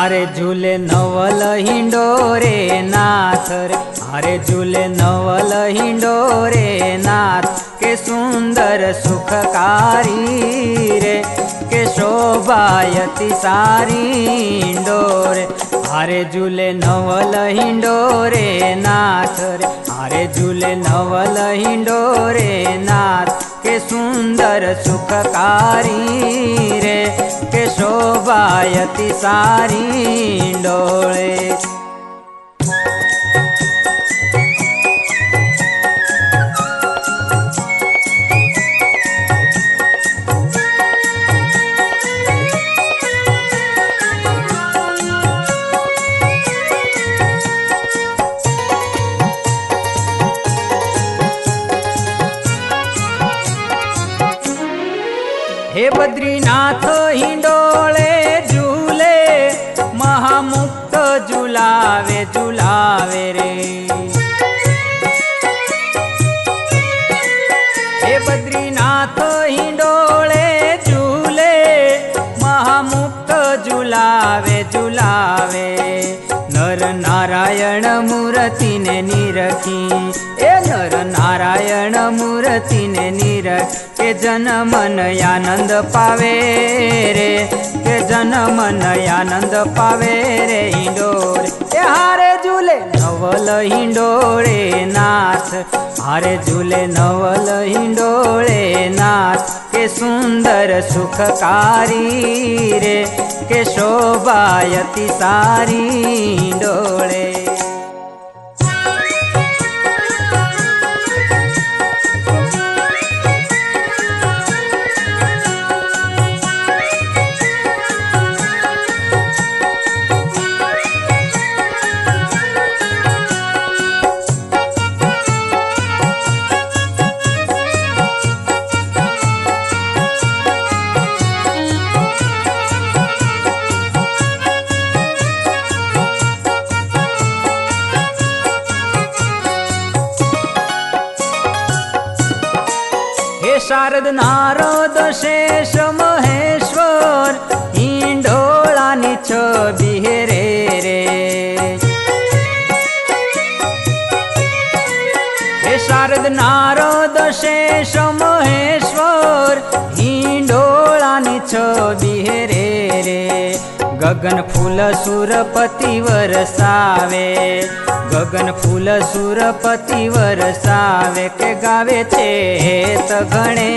हारे झूले नवल हिंडोरे नाथ रे, हारे झूले नवल हिंडोरे नाथ। के सुंदर सुखकारी रे, के शोभायती सारी हिंडोरे। हारे झूले नवल हिंडोरे नाथ रे, हारे झूले नवल हिंडोरे नाथ। के सुंदर सुखकारी रे, के शोभायती सारी हिंडोळे। हे बद्रीनाथ हिंडोळे झूले, महामुक्त झुलावे झुलावे रे। हे बद्रीनाथ हिंडोळे झूले, महामुक्त झुलावे झुलावे। नर नारायण मूर्ति ने निरखी, ए नर नारायण मूर्ति ने निरख। के जन मन आनंद पावे रे, के जन मन आनंद पावे रे हिंडोरे। ए हारे झूले नवल हिंडोळे नाथ, हारे झूले नवल हिंडोळे नाथ। के सुंदर सुखकारी रे, के शोभायती सारी हिंडोळे। शारद नारद शेष महेश्वर, हिंडोळानी छबी रे रे। हे शारद नारद शेष महेश्वर, हिंडोळानी छबी रे रे। गगन फूल सुरपति वरसावे, गगन फूल सुरपति वरसावे। के गावे चेत गणे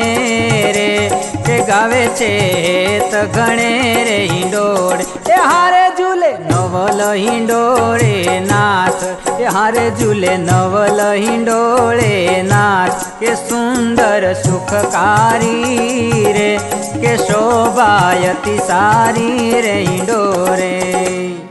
रे, के गावे चेत गणे रे हिंडोळे। ए हारे झूले नवल हिंडोळे नाथ, ए हारे झूले नवल हिंडोळे नाथ। के सुंदर सुखकारी रे, के शोभायती सारी रे हिंडोळे।